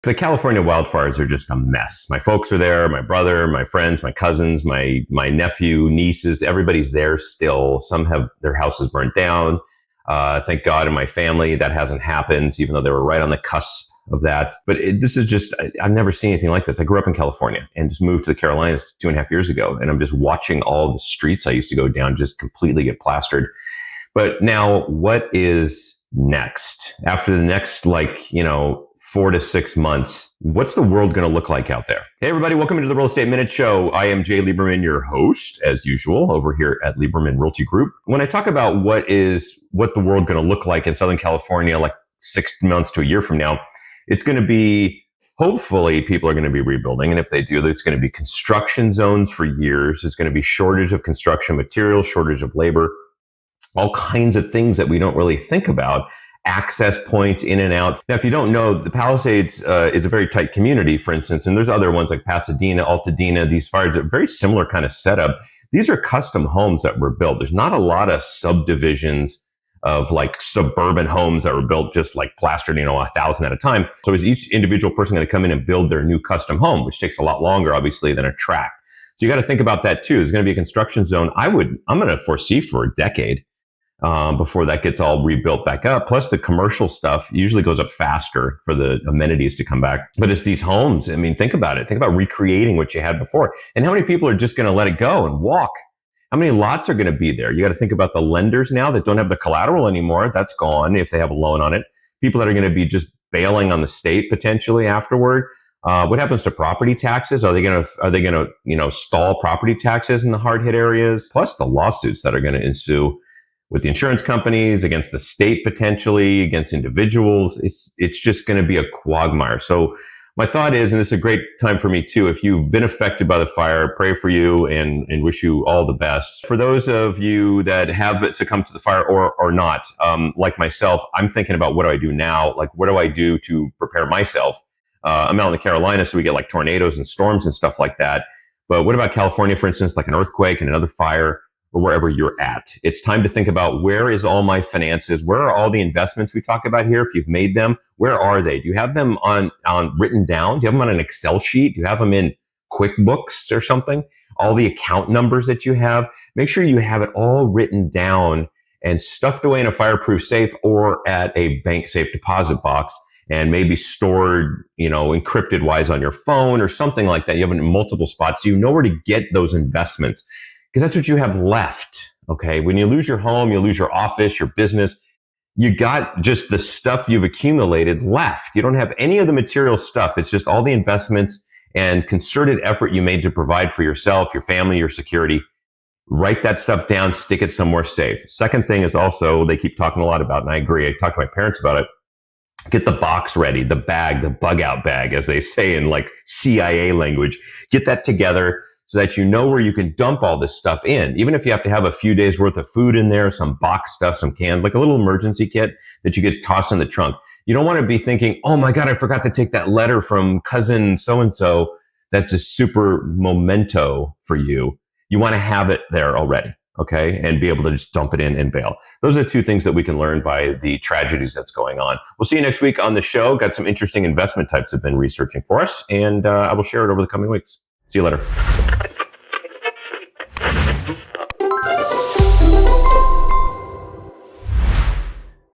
The California wildfires are just a mess. My folks are there, my brother, my friends, my cousins, my nephew, nieces, everybody's there still. Some have their houses burnt down. Thank God in my family that hasn't happened, even though they were right on the cusp of that. But this is just, I've never seen anything like this. I grew up in California and just moved to the Carolinas 2.5 years ago. And I'm just watching all the streets I used to go down just completely get plastered. But now what is next? After the next, 4 to 6 months, what's the world going to look like out there? Hey, everybody, welcome into the Real Estate Minute Show. I am Jay Lieberman, your host, as usual, over here at Lieberman Realty Group. When I talk about what the world going to look like in Southern California, like 6 months to a year from now, it's going to be, hopefully, people are going to be rebuilding. And if they do, there's going to be construction zones for years. There's going to be shortage of construction materials, shortage of labor, all kinds of things that we don't really think about. Access points in and out. Now, if you don't know, the Palisades is a very tight community, for instance, and there's other ones like Pasadena, Altadena. These fires are very similar kind of setup. These are custom homes that were built. There's not a lot of subdivisions of like suburban homes that were built just like plastered, 1,000 at a time. So is each individual person going to come in and build their new custom home, which takes a lot longer, obviously, than a tract. So you got to think about that too. There's going to be a construction zone. I'm going to foresee for a decade. Before that gets all rebuilt back up. Plus the commercial stuff usually goes up faster for the amenities to come back. But it's these homes. I mean, think about it. Think about recreating what you had before. And how many people are just going to let it go and walk? How many lots are going to be there? You got to think about the lenders now that don't have the collateral anymore. That's gone if they have a loan on it. People that are going to be just bailing on the state potentially afterward. What happens to property taxes? Are they going to stall property taxes in the hard hit areas? Plus the lawsuits that are going to ensue with the insurance companies, against the state potentially, against individuals. It's just going to be a quagmire. So my thought is, and this is a great time for me too, if you've been affected by the fire, pray for you and wish you all the best. For those of you that have succumbed to the fire or not, like myself, I'm thinking about what do I do now? Like, what do I do to prepare myself? I'm out in the Carolinas, so we get like tornadoes and storms and stuff like that. But what about California, for instance, like an earthquake and another fire? Or wherever you're at. It's time to think about, where is all my finances? Where are all the investments we talk about here? If you've made them, where are they? Do you have them on written down? Do you have them on an Excel sheet? Do you have them in QuickBooks or something? All the account numbers that you have, make sure you have it all written down and stuffed away in a fireproof safe or at a bank safe deposit box, and maybe stored, encrypted wise on your phone or something like that. You have it in multiple spots so you know where to get those investments. Because that's what you have left, okay? When you lose your home, you lose your office, your business, you got just the stuff you've accumulated left. You don't have any of the material stuff. It's just all the investments and concerted effort you made to provide for yourself, your family, your security. Write that stuff down, stick it somewhere safe. Second thing is also, they keep talking a lot about, and I agree, I talked to my parents about it, get the box ready, the bag, the bug out bag, as they say in like CIA language. Get that together, so that you know where you can dump all this stuff in. Even if you have to have a few days worth of food in there, some box stuff, some canned, like a little emergency kit that you get tossed in the trunk. You don't want to be thinking, oh my God, I forgot to take that letter from cousin so-and-so. That's a super memento for you. You want to have it there already, okay? And be able to just dump it in and bail. Those are the two things that we can learn by the tragedies that's going on. We'll see you next week on the show. Got some interesting investment types I've been researching for us, and I will share it over the coming weeks. See you later.